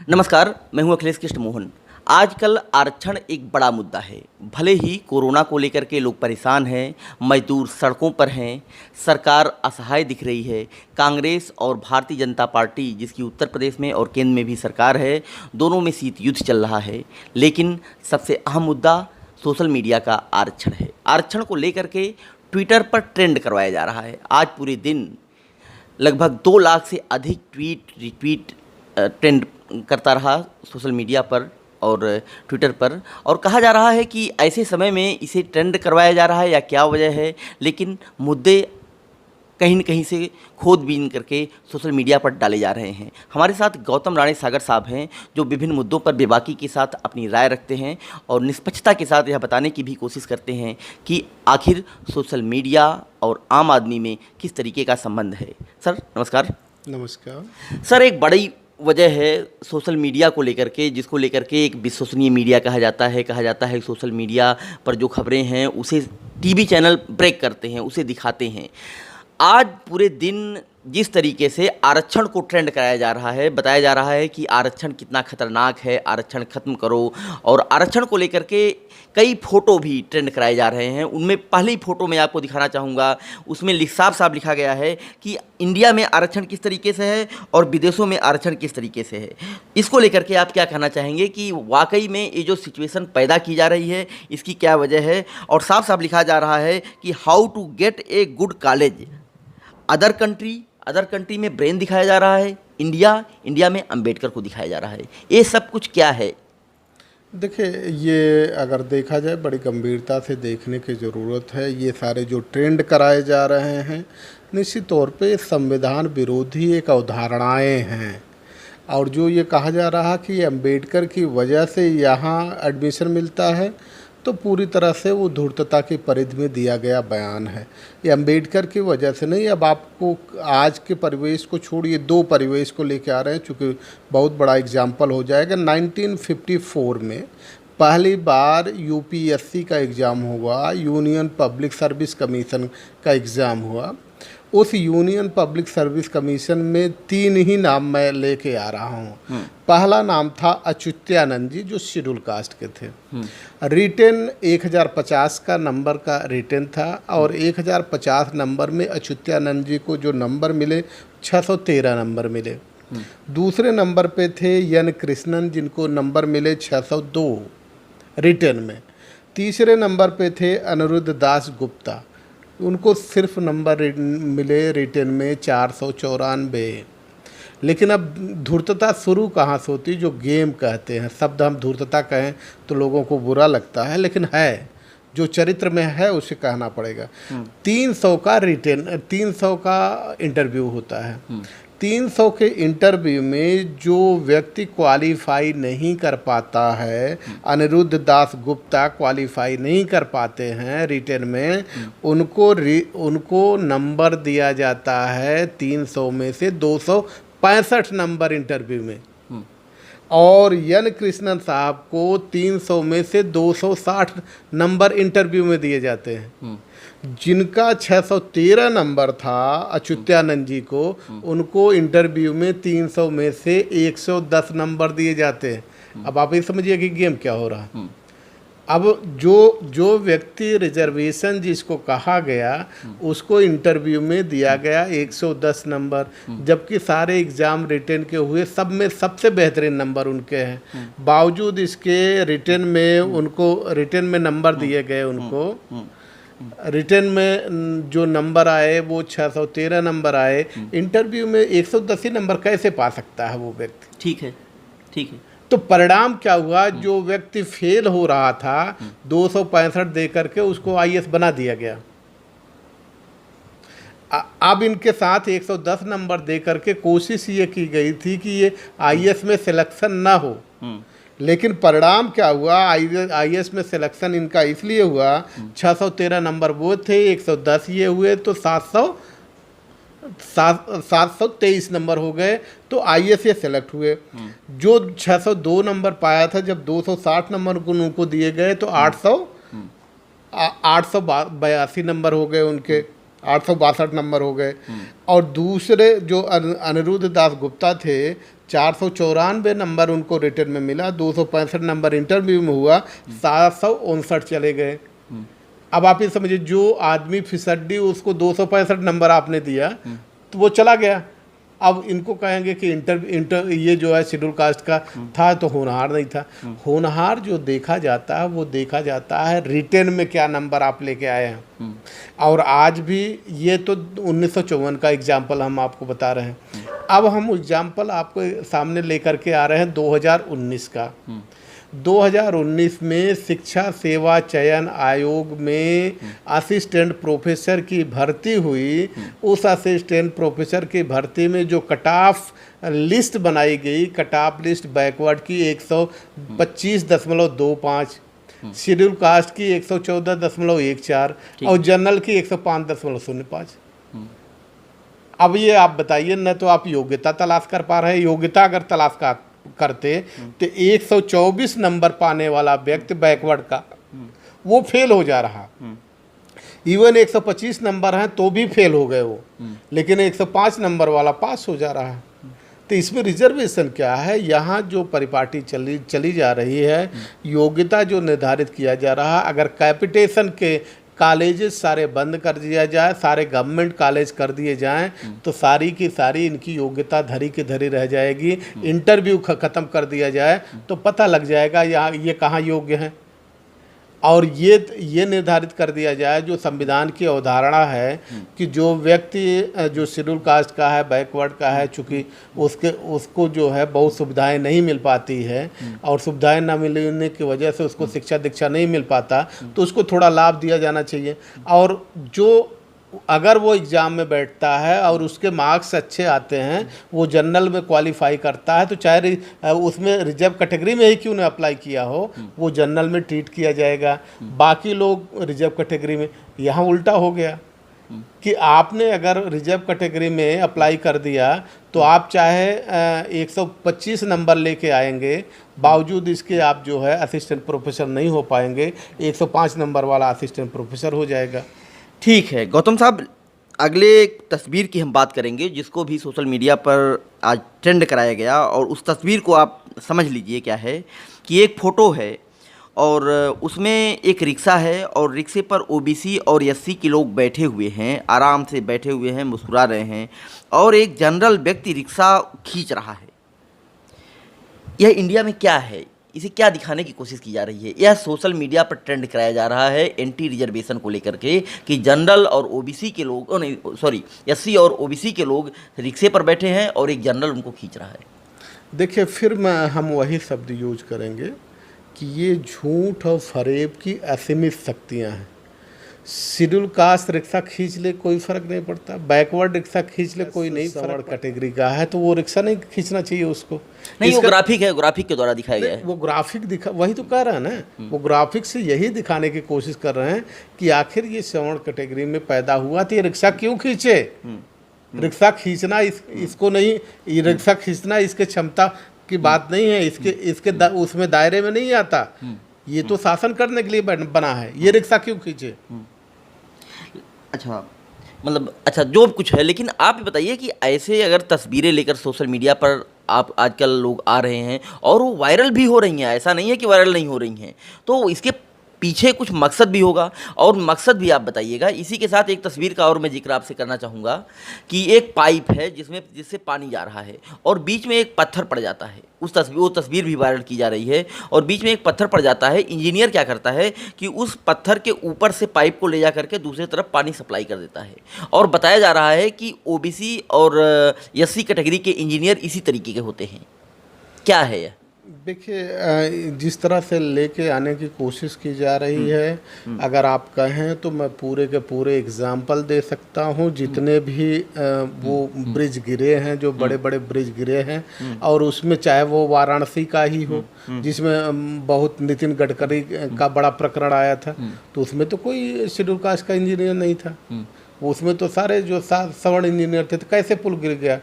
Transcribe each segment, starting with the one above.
नमस्कार, मैं हूं अखिलेश कृष्ण मोहन। आजकल आरक्षण एक बड़ा मुद्दा है। भले ही कोरोना को लेकर के लोग परेशान हैं, मजदूर सड़कों पर हैं, सरकार असहाय दिख रही है। कांग्रेस और भारतीय जनता पार्टी, जिसकी उत्तर प्रदेश में और केंद्र में भी सरकार है, दोनों में शीत युद्ध चल रहा है। लेकिन सबसे अहम मुद्दा सोशल मीडिया का आरक्षण है। आरक्षण को लेकर के ट्विटर पर ट्रेंड करवाया जा रहा है। आज पूरे दिन लगभग 2 लाख से अधिक ट्वीट रिट्वीट ट्रेंड करता रहा सोशल मीडिया पर और ट्विटर पर, और कहा जा रहा है कि ऐसे समय में इसे ट्रेंड करवाया जा रहा है या क्या वजह है। लेकिन मुद्दे कहीं न कहीं से खोदबीन करके सोशल मीडिया पर डाले जा रहे हैं। हमारे साथ गौतम राणे सागर साहब हैं, जो विभिन्न मुद्दों पर बेबाकी के साथ अपनी राय रखते हैं और निष्पक्षता के साथ यह बताने की भी कोशिश करते हैं कि आखिर सोशल मीडिया और आम आदमी में किस तरीके का संबंध है। सर नमस्कार। नमस्कार सर, एक बड़ी वजह है सोशल मीडिया को लेकर के, जिसको लेकर के एक विश्वसनीय मीडिया कहा जाता है सोशल मीडिया पर जो खबरें हैं उसे टीवी चैनल ब्रेक करते हैं, उसे दिखाते हैं। आज पूरे दिन जिस तरीके से आरक्षण को ट्रेंड कराया जा रहा है, बताया जा रहा है कि आरक्षण कितना खतरनाक है, आरक्षण खत्म करो, और आरक्षण को लेकर के कई फ़ोटो भी ट्रेंड कराए जा रहे हैं। उनमें पहली फ़ोटो मैं आपको दिखाना चाहूँगा, उसमें साफ साफ लिखा गया है कि इंडिया में आरक्षण किस तरीके से है और विदेशों में आरक्षण किस तरीके से है। इसको लेकर के आप क्या कहना चाहेंगे कि वाकई में ये जो सिचुएशन पैदा की जा रही है इसकी क्या वजह है? और साफ साफ लिखा जा रहा है कि how to get a good college, other country में ब्रेन दिखाया जा रहा है, इंडिया में अंबेडकर को दिखाया जा रहा है। ये सब कुछ क्या है? देखिए, ये अगर देखा जाए बड़ी गंभीरता से देखने की ज़रूरत है। ये सारे जो ट्रेंड कराए जा रहे हैं निश्चित तौर पे संविधान विरोधी एक अवधारणाएं हैं। और जो ये कहा जा रहा कि अंबेडकर की वजह से यहाँ एडमिशन मिलता है, तो पूरी तरह से वो धूर्तता की परिधि में दिया गया बयान है। ये अंबेडकर की वजह से नहीं। अब आपको आज के परिवेश को छोड़िए, 2 परिवेश को लेके आ रहे हैं, चूँकि बहुत बड़ा एग्जाम्पल हो जाएगा। 1954 में पहली बार यूपीएससी का एग्ज़ाम हुआ, यूनियन पब्लिक सर्विस कमीशन का एग्ज़ाम हुआ। उस यूनियन पब्लिक सर्विस कमीशन में 3 ही नाम मैं लेके आ रहा हूँ। पहला नाम था अच्युतानंद जी, जो शेड्यूल कास्ट के थे। रिटेन 1050 का नंबर का रिटेन था, और 1050 नंबर में अच्युतानंद जी को जो नंबर मिले 613 नंबर मिले। दूसरे नंबर पे थे एन कृष्णन, जिनको नंबर मिले 602 रिटेन में। तीसरे नंबर पे थे अनिरुद्ध दास गुप्ता, उनको सिर्फ नंबर मिले रिटेन में 494। लेकिन अब धूर्तता शुरू कहाँ से होती, जो गेम कहते हैं, शब्द हम धूर्तता कहें तो लोगों को बुरा लगता है, लेकिन है जो चरित्र में है उसे कहना पड़ेगा। 300 का रिटेन, 300 का इंटरव्यू होता है। 300 के इंटरव्यू में जो व्यक्ति क्वालिफाई नहीं कर पाता है, अनिरुद्ध दास गुप्ता क्वालिफाई नहीं कर पाते हैं रिटेन में, उनको नंबर दिया जाता है 300 में से 265 नंबर इंटरव्यू में। और एन कृष्णन साहब को 300 में से 260 नंबर इंटरव्यू में दिए जाते हैं। जिनका 613 नंबर था अच्युतानंद जी को, उनको इंटरव्यू में 300 में से 110 नंबर दिए जाते हैं। अब आप ये समझिए कि गेम क्या हो रहा है। अब जो व्यक्ति रिजर्वेशन जिसको कहा गया, उसको इंटरव्यू में दिया गया 110 नंबर, जबकि सारे एग्ज़ाम रिटेन के हुए सब में सबसे बेहतरीन नंबर उनके हैं। बावजूद इसके रिटेन में नंबर दिए गए उनको, रिटेन में जो नंबर आए वो 613 नंबर आए। इंटरव्यू में 110 ही नंबर कैसे पा सकता है वो व्यक्ति? ठीक है। तो परिणाम क्या हुआ, जो व्यक्ति फेल हो रहा था 265 दे करके उसको आईएएस बना दिया गया। अब इनके साथ 110 नंबर दे करके कोशिश ये की गई थी कि ये आईएएस में सिलेक्शन ना हो। लेकिन परिणाम क्या हुआ, आईएएस में सिलेक्शन इनका इसलिए हुआ, 613 नंबर वो थे, 110 ये हुए, तो 723 नंबर हो गए, तो आईएएस ये सेलेक्ट हुए। जो 602 नंबर पाया था, जब 260 नंबर उनको दिए गए तो 882 नंबर हो गए उनके। 862 नंबर हो गए। और दूसरे जो अनिरुद्ध दास गुप्ता थे 494 नंबर उनको रिटर्न में मिला, 265 नंबर इंटरव्यू में हुआ, 759 चले गए। अब आप ये समझिए, जो आदमी फिसड्डी उसको 265 नंबर आपने दिया तो वो चला गया। अब इनको कहेंगे कि ये जो है शेड्यूल कास्ट का था तो होनहार नहीं था। होनहार जो देखा जाता है वो देखा जाता है रिटेन में क्या नंबर आप लेके आए हैं। और आज भी ये तो 1954 का एग्जाम्पल हम आपको बता रहे हैं। अब हम एग्जाम्पल आपको सामने लेकर के आ रहे हैं 2019 का। 2019 में शिक्षा सेवा चयन आयोग में असिस्टेंट प्रोफेसर की भर्ती हुई। उस असिस्टेंट प्रोफेसर की भर्ती में जो कट ऑफ लिस्ट बनाई गई, कट ऑफ लिस्ट बैकवर्ड की 125.25, शेड्यूल कास्ट की 114.14 और जनरल की 105.05। अब ये आप बताइए, न तो आप योग्यता तलाश कर पा रहे हैं, योग्यता अगर तलाश करते तो 124 नंबर पाने वाला व्यक्ति बैकवर्ड का वो फेल हो जा रहा। इवन 125 नंबर हैं तो भी फेल हो गए वो, लेकिन 105 नंबर वाला पास हो जा रहा है। तो इसमें रिजर्वेशन क्या है? यहाँ जो परिपाटी चली जा रही है, योग्यता जो निर्धारित किया जा रहा, अगर कैपिटेशन के कॉलेजेस सारे बंद कर दिया जाए, सारे गवर्नमेंट कॉलेज कर दिए जाएं, तो सारी की सारी इनकी योग्यता धरी की धरी रह जाएगी। इंटरव्यू ख़त्म कर दिया जाए तो पता लग जाएगा यहाँ ये कहाँ योग्य हैं। और ये निर्धारित कर दिया जाए, जो संविधान की अवधारणा है कि जो व्यक्ति जो शेड्यूल कास्ट का है, बैकवर्ड का है, चूँकि उसको जो है बहुत सुविधाएं नहीं मिल पाती है और सुविधाएं ना मिलने की वजह से उसको शिक्षा दीक्षा नहीं मिल पाता, तो उसको थोड़ा लाभ दिया जाना चाहिए। और जो अगर वो एग्ज़ाम में बैठता है और उसके मार्क्स अच्छे आते हैं, वो जनरल में क्वालिफाई करता है, तो चाहे उसमें रिजर्व कैटेगरी में ही क्यों ना अप्लाई किया हो, वो जनरल में ट्रीट किया जाएगा, बाकी लोग रिजर्व कैटेगरी में। यहाँ उल्टा हो गया कि आपने अगर रिजर्व कैटेगरी में अप्लाई कर दिया तो आप चाहे 125 नंबर लेके आएंगे, बावजूद इसके आप जो है असिस्टेंट प्रोफेसर नहीं हो पाएंगे, 105 नंबर वाला असिस्टेंट प्रोफेसर हो जाएगा। ठीक है गौतम साहब, अगले एक तस्वीर की हम बात करेंगे जिसको भी सोशल मीडिया पर आज ट्रेंड कराया गया, और उस तस्वीर को आप समझ लीजिए क्या है कि एक फ़ोटो है और उसमें एक रिक्शा है और रिक्शे पर ओबीसी और एससी के लोग बैठे हुए हैं, आराम से बैठे हुए हैं, मुस्कुरा रहे हैं, और एक जनरल व्यक्ति रिक्शा खींच रहा है। यह इंडिया में क्या है? इसे क्या दिखाने की कोशिश की जा रही है? यह सोशल मीडिया पर ट्रेंड कराया जा रहा है एंटी रिजर्वेशन को लेकर के कि जनरल और ओबीसी के लोग, नहीं सॉरी, एससी और ओबीसी के लोग रिक्शे पर बैठे हैं और एक जनरल उनको खींच रहा है। देखिए, फिर हम वही शब्द यूज करेंगे कि ये झूठ और फरेब की असीमित शक्तियाँ हैं। शेड्यूल कास्ट रिक्शा खींच ले कोई फ़र्क नहीं पड़ता, बैकवर्ड रिक्शा खींच ले कोई नहीं फर्क कैटेगरी का है तो वो रिक्शा नहीं खींचना चाहिए उसको। नहीं, वो ग्राफिक है, ग्राफिक के द्वारा दिखाया गया है। वो ग्राफिक वही तो कह रहा है ना, वो ग्राफिक से यही दिखाने की कोशिश कर रहे हैं कि आखिर ये सवर्ण कैटेगरी में पैदा हुआ तो ये रिक्शा क्यों खींचे। रिक्शा खींचना इसको नहीं, ये रिक्शा खींचना इसके क्षमता की बात नहीं है, इसके उसमें दायरे में नहीं आता। ये तो शासन करने के लिए बना है, ये रिक्शा क्यों खींचे। अच्छा, मतलब अच्छा जो कुछ है, लेकिन आप ये बताइए कि ऐसे अगर तस्वीरें लेकर सोशल मीडिया पर आप आजकल लोग आ रहे हैं और वो वायरल भी हो रही हैं, ऐसा नहीं है कि वायरल नहीं हो रही हैं, तो इसके पीछे कुछ मकसद भी होगा, और मकसद भी आप बताइएगा। इसी के साथ एक तस्वीर का और मैं जिक्र आपसे करना चाहूँगा कि एक पाइप है जिससे पानी जा रहा है और बीच में एक पत्थर पड़ जाता है। वो तस्वीर भी वायरल की जा रही है और बीच में एक पत्थर पड़ जाता है। इंजीनियर क्या करता है कि उस पत्थर के ऊपर से पाइप को ले जा करके दूसरी तरफ पानी सप्लाई कर देता है, और बताया जा रहा है कि ओबीसी और एससी कैटेगरी के इंजीनियर इसी तरीके के होते हैं। क्या है यह? देखिए, जिस तरह से लेके आने की कोशिश की जा रही है, अगर आप कहें तो मैं पूरे के पूरे एग्जाम्पल दे सकता हूँ। जितने भी वो ब्रिज गिरे हैं, जो बड़े बड़े ब्रिज गिरे हैं, और उसमें चाहे वो वाराणसी का ही हो जिसमें बहुत नितिन गडकरी का बड़ा प्रकरण आया था, तो उसमें तो कोई शेड्यूल कास्ट का इंजीनियर नहीं था, उसमें तो सारे जो सवर्ण इंजीनियर थे। तो कैसे पुल गिर गया?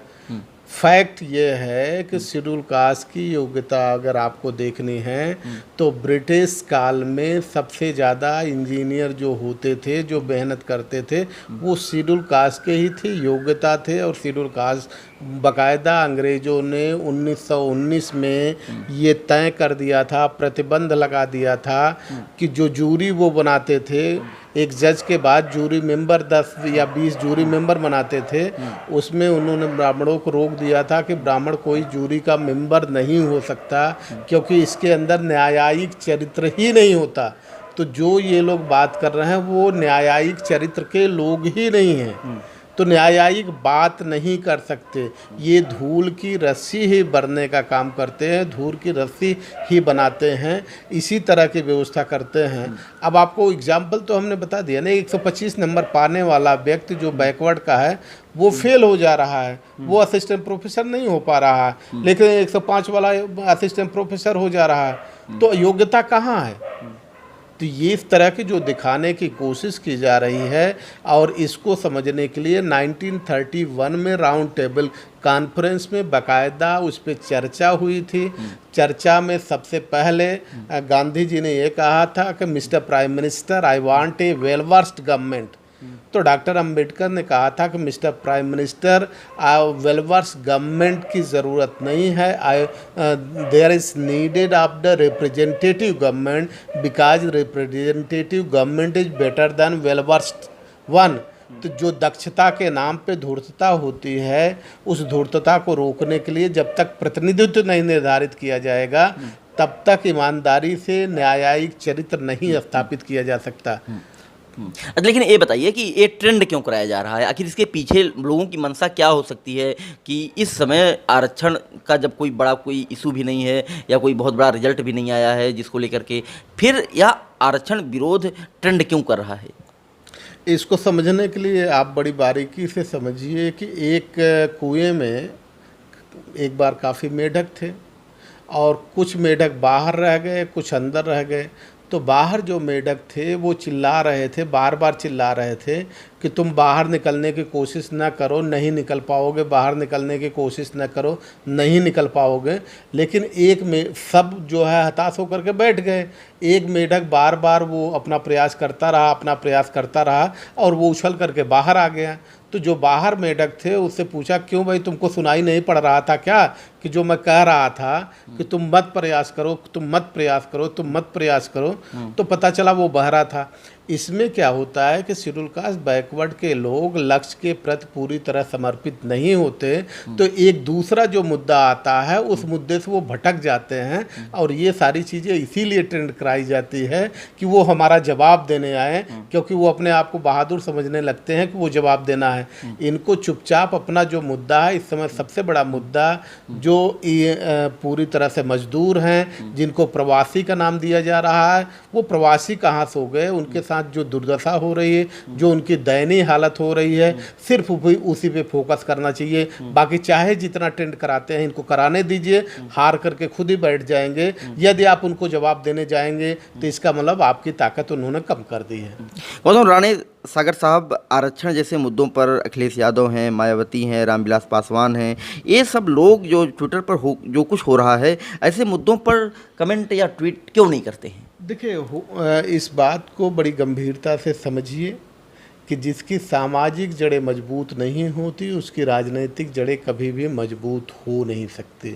फैक्ट ये है कि शेड्यूल कास्ट की योग्यता अगर आपको देखनी है तो ब्रिटिश काल में सबसे ज़्यादा इंजीनियर जो होते थे, जो मेहनत करते थे, वो शेड्यूल कास्ट के ही थे, योग्यता थे, और शेड्यूल कास्ट बाकायदा अंग्रेज़ों ने 1919 में ये तय कर दिया था, प्रतिबंध लगा दिया था कि जो जूरी वो बनाते थे, एक जज के बाद जूरी मेंबर 10 या 20 जूरी मेंबर बनाते थे, उसमें उन्होंने ब्राह्मणों को रोक दिया था कि ब्राह्मण कोई जूरी का मेंबर नहीं हो सकता, क्योंकि इसके अंदर न्यायिक चरित्र ही नहीं होता। तो जो ये लोग बात कर रहे हैं वो न्यायिक चरित्र के लोग ही नहीं हैं, तो न्यायिक बात नहीं कर सकते। ये धूल की रस्सी ही भरने का काम करते हैं, धूल की रस्सी ही बनाते हैं, इसी तरह की व्यवस्था करते हैं। अब आपको एग्जाम्पल तो हमने बता दिया ना, 125 नंबर पाने वाला व्यक्ति जो बैकवर्ड का है वो फेल हो जा रहा है, वो असिस्टेंट प्रोफेसर नहीं हो पा रहा है, लेकिन 105 वाला असिस्टेंट प्रोफेसर हो जा रहा है। तो योग्यता कहाँ है? तो ये इस तरह की जो दिखाने की कोशिश की जा रही है, और इसको समझने के लिए 1931 में राउंड टेबल कॉन्फ्रेंस में बाकायदा उस पर चर्चा हुई थी। चर्चा में सबसे पहले गांधी जी ने ये कहा था कि mister prime minister, I want a well versed government. तो डॉक्टर अंबेडकर ने कहा था कि mister prime minister, well versed government की ज़रूरत नहीं है, there is needed of the representative government, because representative government is better than well versed one. तो जो दक्षता के नाम पे धूर्तता होती है, उस धूर्तता को रोकने के लिए जब तक प्रतिनिधित्व नहीं निर्धारित किया जाएगा, तब तक ईमानदारी से न्यायिक चरित्र नहीं स्थापित किया जा सकता। लेकिन ये बताइए कि ये ट्रेंड क्यों कराया जा रहा है? आखिर इसके पीछे लोगों की मंशा क्या हो सकती है कि इस समय आरक्षण का जब कोई बड़ा कोई इशू भी नहीं है या कोई बहुत बड़ा रिजल्ट भी नहीं आया है जिसको लेकर के फिर यह आरक्षण विरोध ट्रेंड क्यों कर रहा है? इसको समझने के लिए आप बड़ी बारीकी से समझिए कि एक कुएं में एक बार काफ़ी मेढक थे, और कुछ मेढक बाहर रह गए, कुछ अंदर रह गए। तो बाहर जो मेढक थे वो चिल्ला रहे थे, बार बार चिल्ला रहे थे कि तुम बाहर निकलने की कोशिश न करो, नहीं निकल पाओगे, बाहर निकलने की कोशिश न करो, नहीं निकल पाओगे। लेकिन एक में सब जो है हताश होकर के बैठ गए। एक मेढक बार बार वो अपना प्रयास करता रहा और वो उछल करके बाहर आ गया। तो जो बाहर मेढक थे उससे पूछा, क्यों भाई, तुमको सुनाई नहीं पड़ रहा था क्या कि जो मैं कह रहा था कि तुम मत प्रयास करो, तुम मत प्रयास करो, तुम मत प्रयास करो? तो पता चला वो बहरा था। इसमें क्या होता है कि शेड्यूल कास्ट बैकवर्ड के लोग लक्ष्य के प्रति पूरी तरह समर्पित नहीं होते, तो एक दूसरा जो मुद्दा आता है उस मुद्दे से वो भटक जाते हैं, और ये सारी चीज़ें इसीलिए ट्रेंड कराई जाती है कि वो हमारा जवाब देने आए, क्योंकि वो अपने आप को बहादुर समझने लगते हैं कि वो जवाब देना है। इनको चुपचाप अपना जो मुद्दा है, इस समय सबसे बड़ा मुद्दा जो पूरी तरह से मजदूर हैं, जिनको प्रवासी का नाम दिया जा रहा है, वो प्रवासी कहाँ से हो गए, उनके साथ जो दुर्दशा हो रही है, जो उनकी दयनीय हालत हो रही है, सिर्फ उसी पे फोकस करना चाहिए। बाकी चाहे जितना ट्रेंड कराते हैं इनको कराने दीजिए, हार करके खुद ही बैठ जाएंगे। यदि आप उनको जवाब देने जाएंगे तो इसका मतलब आपकी ताकत उन्होंने कम कर दी है। गौतम राणे सागर साहब, आरक्षण जैसे मुद्दों पर अखिलेश यादव हैं, मायावती हैं, रामविलास पासवान हैं, ये सब लोग जो ट्विटर पर जो कुछ हो रहा है, ऐसे मुद्दों पर कमेंट या ट्वीट क्यों नहीं करते हैं? देखिए, इस बात को बड़ी गंभीरता से समझिए कि जिसकी सामाजिक जड़ें मजबूत नहीं होती उसकी राजनीतिक जड़ें कभी भी मजबूत हो नहीं सकती।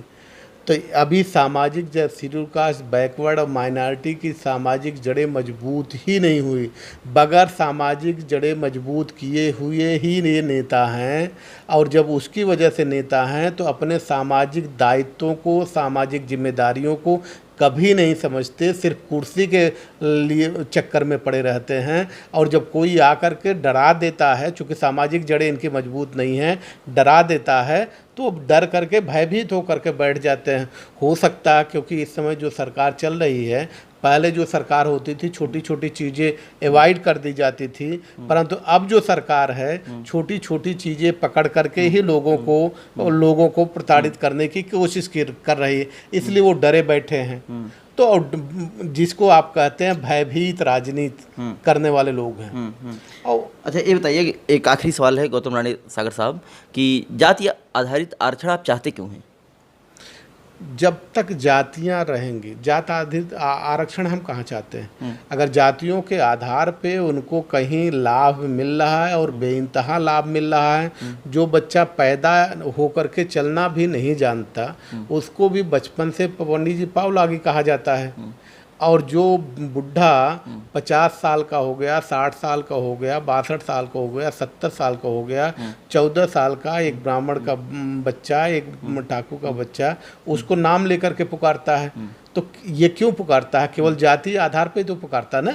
तो अभी सामाजिक शेड्यूल कास्ट, बैकवर्ड और माइनॉरिटी की सामाजिक जड़ें मजबूत ही नहीं हुई। बगैर सामाजिक जड़ें मजबूत किए हुए ही ये नेता हैं, और जब उसकी वजह से नेता हैं तो अपने सामाजिक दायित्वों को, सामाजिक जिम्मेदारियों को कभी नहीं समझते, सिर्फ कुर्सी के लिए चक्कर में पड़े रहते हैं। और जब कोई आकर के डरा देता है, चूँकि सामाजिक जड़ें इनकी मजबूत नहीं हैं, डरा देता है तो डर करके, भयभीत होकर के बैठ जाते हैं। हो सकता है क्योंकि इस समय जो सरकार चल रही है, पहले जो सरकार होती थी छोटी छोटी चीज़ें अवॉइड कर दी जाती थी, परंतु अब जो सरकार है छोटी छोटी चीज़ें पकड़ करके ही लोगों को प्रताड़ित करने की कोशिश कर रही है, इसलिए वो डरे बैठे हैं। तो जिसको आप कहते हैं भयभीत राजनीति करने वाले लोग हैं। और अच्छा, ये बताइए, एक आखिरी सवाल है गौतम राणे सागर साहब, कि जाति आधारित आरक्षण आप चाहते क्यों हैं? जब तक जातियां रहेंगी, जात आरक्षण हम कहाँ चाहते हैं? अगर जातियों के आधार पे उनको कहीं लाभ मिल रहा है और बेइंतहा लाभ मिल रहा है, जो बच्चा पैदा होकर के चलना भी नहीं जानता उसको भी बचपन से पंडित जी पाँव लागी कहा जाता है, और जो बुढ़ा 50 साल का हो गया, 60 साल का हो गया, 62 साल का हो गया, 70 साल का हो गया, 14 साल का एक ब्राह्मण का बच्चा, एक ठाकुर का बच्चा, उसको नाम लेकर के पुकारता है। तो ये क्यों पुकारता है? केवल जाति आधार पे तो पुकारता ना।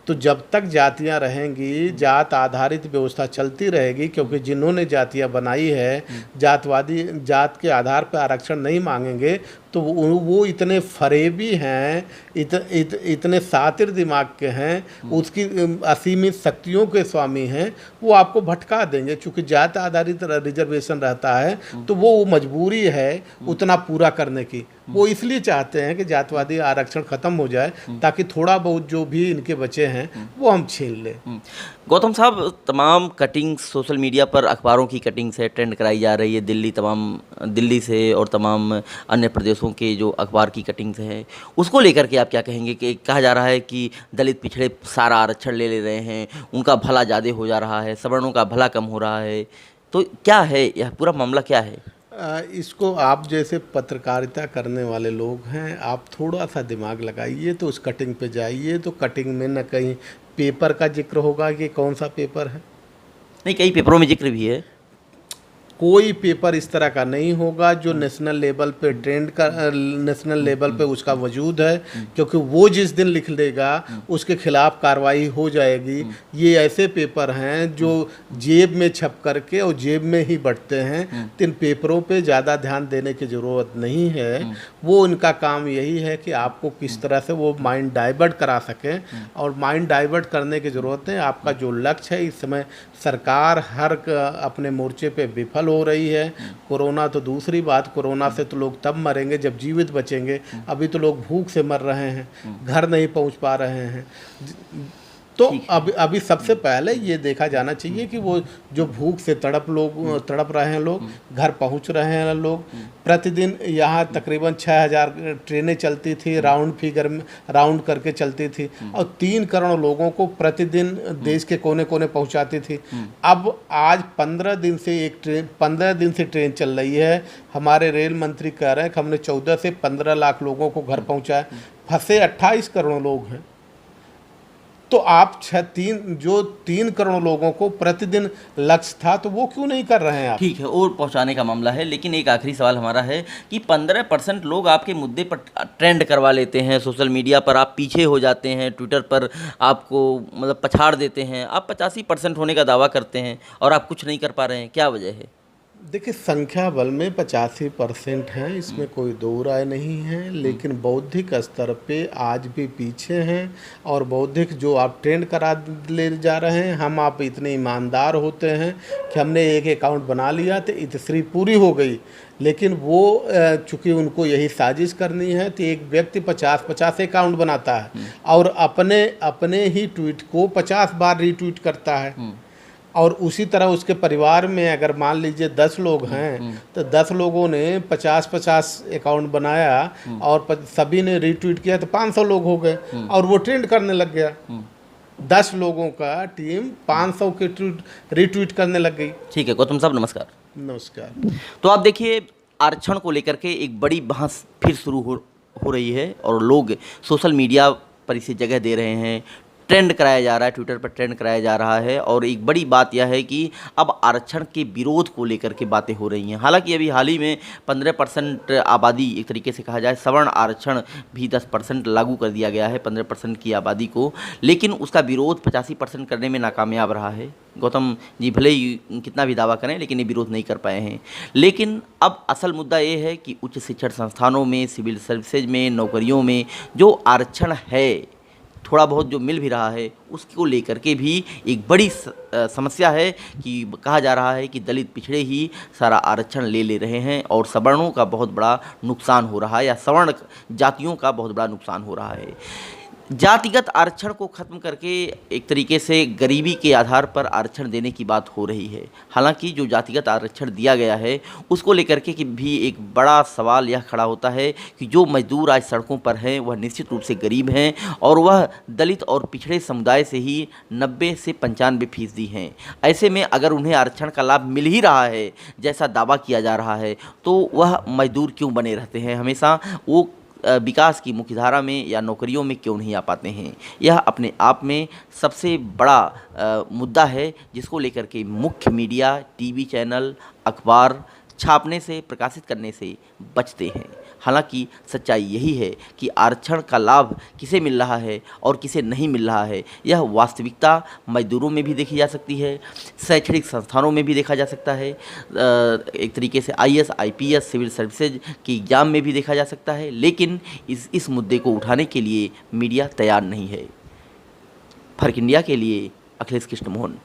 तो जब तक जातियां रहेंगी, जात आधारित व्यवस्था चलती रहेगी, क्योंकि जिन्होंने जातियां बनाई है, जातवादी जात के आधार पर आरक्षण नहीं मांगेंगे, तो वो इतने फरेबी हैं, इतने सातिर दिमाग के हैं, उसकी असीमित शक्तियों के स्वामी हैं, वो आपको भटका देंगे। चूँकि जात आधारित रिजर्वेशन रहता है तो वो मजबूरी है उतना पूरा करने की। वो इसलिए चाहते हैं कि जातवादी आरक्षण खत्म हो जाए ताकि थोड़ा बहुत जो भी इनके बचे हैं वो हम छीन लें। गौतम साहब, तमाम कटिंग्स सोशल मीडिया पर अखबारों की कटिंग से ट्रेंड कराई जा रही है, दिल्ली से और तमाम अन्य प्रदेशों के जो अखबार की कटिंग्स हैं, उसको लेकर के आप क्या कहेंगे? कि कहा जा रहा है कि दलित पिछड़े सारा आरक्षण ले रहे हैं, उनका भला ज़्यादा हो जा रहा है, सवर्णों का भला कम हो रहा है, तो क्या है यह पूरा मामला, क्या है? इसको आप जैसे पत्रकारिता करने वाले लोग हैं, आप थोड़ा सा दिमाग लगाइए तो उस कटिंग पे जाइए, तो कटिंग में न कहीं पेपर का जिक्र होगा कि कौन सा पेपर है। नहीं, कई पेपरों में जिक्र भी है। कोई पेपर इस तरह का नहीं होगा जो नेशनल लेवल पे नेशनल लेवल पे उसका वजूद है, क्योंकि वो जिस दिन लिख देगा उसके खिलाफ कार्रवाई हो जाएगी। ये ऐसे पेपर हैं जो जेब में छप करके और जेब में ही बंटते हैं, तो इन पेपरों पे ज़्यादा ध्यान देने की ज़रूरत नहीं है। वो उनका काम यही है कि आपको किस तरह से वो माइंड डाइवर्ट करा सकें, और माइंड डाइवर्ट करने की ज़रूरत है। आपका जो लक्ष्य है, इस समय सरकार अपने मोर्चे पे विफल हो रही है। कोरोना तो दूसरी बात, कोरोना से तो लोग तब मरेंगे जब जीवित बचेंगे। अभी तो लोग भूख से मर रहे हैं, घर नहीं पहुंच पा रहे हैं। तो अभी सबसे पहले ये देखा जाना चाहिए कि वो जो भूख से तड़प रहे हैं लोग, घर पहुंच रहे हैं लोग। प्रतिदिन यहाँ तकरीबन 6000 ट्रेनें चलती थी, राउंड करके चलती थी, और 3 करोड़ लोगों को प्रतिदिन देश के कोने कोने पहुंचाती थी। अब आज 15 दिन से ट्रेन चल रही है। हमारे रेल मंत्री कह रहे हैं कि हमने 14 से 15 लाख लोगों को घर पहुँचाया। फंसे 28 करोड़ लोग हैं। तो आप 3 करोड़ लोगों को प्रतिदिन लक्ष्य था, तो वो क्यों नहीं कर रहे हैं आप? ठीक है, और पहुंचाने का मामला है, लेकिन एक आखिरी सवाल हमारा है कि 15% लोग आपके मुद्दे पर ट्रेंड करवा लेते हैं, सोशल मीडिया पर आप पीछे हो जाते हैं, ट्विटर पर आपको मतलब पछाड़ देते हैं, आप 85% होने का दावा करते हैं और आप कुछ नहीं कर पा रहे हैं, क्या वजह है? देखिए, संख्या बल में 85% हैं, इसमें कोई दो राय नहीं है, लेकिन बौद्धिक स्तर पे आज भी पीछे हैं। और बौद्धिक जो आप ट्रेंड करा ले जा रहे हैं, आप इतने ईमानदार होते हैं कि हमने एक अकाउंट बना लिया तो इतनी पूरी हो गई। लेकिन वो चूँकि उनको यही साजिश करनी है, तो एक व्यक्ति 50 अकाउंट बनाता है और अपने ही ट्वीट को 50 बार रीट्वीट करता है। और उसी तरह उसके परिवार में अगर मान लीजिए 10 लोग हैं, तो 10 लोगों ने 50 अकाउंट बनाया और सभी ने रीट्वीट किया, तो 500 लोग हो गए और वो ट्रेंड करने लग गया। 10 लोगों का टीम 500 के रीट्वीट करने लग गई। ठीक है गौतम साहब, नमस्कार। नमस्कार। तो आप देखिए, आरक्षण को लेकर के एक बड़ी बहस फिर शुरू हो रही है और लोग सोशल मीडिया पर इसे जगह दे रहे हैं, ट्रेंड कराया जा रहा है, ट्विटर पर ट्रेंड कराया जा रहा है। और एक बड़ी बात यह है कि अब आरक्षण के विरोध को लेकर के बातें हो रही हैं। हालांकि अभी हाल ही में 15% आबादी, एक तरीके से कहा जाए सवर्ण आरक्षण भी 10% लागू कर दिया गया है 15% की आबादी को, लेकिन उसका विरोध 85% करने में नाकामयाब रहा है। गौतम जी भले ही कितना भी दावा करें, लेकिन ये विरोध नहीं कर पाए हैं। लेकिन अब असल मुद्दा ये है कि उच्च शिक्षण संस्थानों में, सिविल सर्विसेज में, नौकरियों में जो आरक्षण है, थोड़ा बहुत जो मिल भी रहा है, उसको लेकर के भी एक बड़ी समस्या है कि कहा जा रहा है कि दलित पिछड़े ही सारा आरक्षण ले रहे हैं और सवर्णों का बहुत बड़ा नुकसान हो रहा है, या सवर्ण जातियों का बहुत बड़ा नुकसान हो रहा है। जातिगत आरक्षण को खत्म करके एक तरीके से गरीबी के आधार पर आरक्षण देने की बात हो रही है। हालांकि जो जातिगत आरक्षण दिया गया है उसको लेकर के कि भी एक बड़ा सवाल यह खड़ा होता है कि जो मजदूर आज सड़कों पर हैं वह निश्चित रूप से गरीब हैं और वह दलित और पिछड़े समुदाय से ही 90 से 95% हैं। ऐसे में अगर उन्हें आरक्षण का लाभ मिल ही रहा है जैसा दावा किया जा रहा है तो वह मजदूर क्यों बने रहते हैं हमेशा, वो विकास की मुख्यधारा में या नौकरियों में क्यों नहीं आ पाते हैं। यह अपने आप में सबसे बड़ा मुद्दा है जिसको लेकर के मुख्य मीडिया, टीवी चैनल, अखबार छापने से, प्रकाशित करने से बचते हैं। हालांकि सच्चाई यही है कि आरक्षण का लाभ किसे मिल रहा है और किसे नहीं मिल रहा है, यह वास्तविकता मजदूरों में भी देखी जा सकती है, शैक्षणिक संस्थानों में भी देखा जा सकता है, एक तरीके से IAS, IPS, सिविल सर्विसेज के एग्ज़ाम में भी देखा जा सकता है। लेकिन इस मुद्दे को उठाने के लिए मीडिया तैयार नहीं है। फर्क इंडिया के लिए अखिलेश कृष्ण मोहन।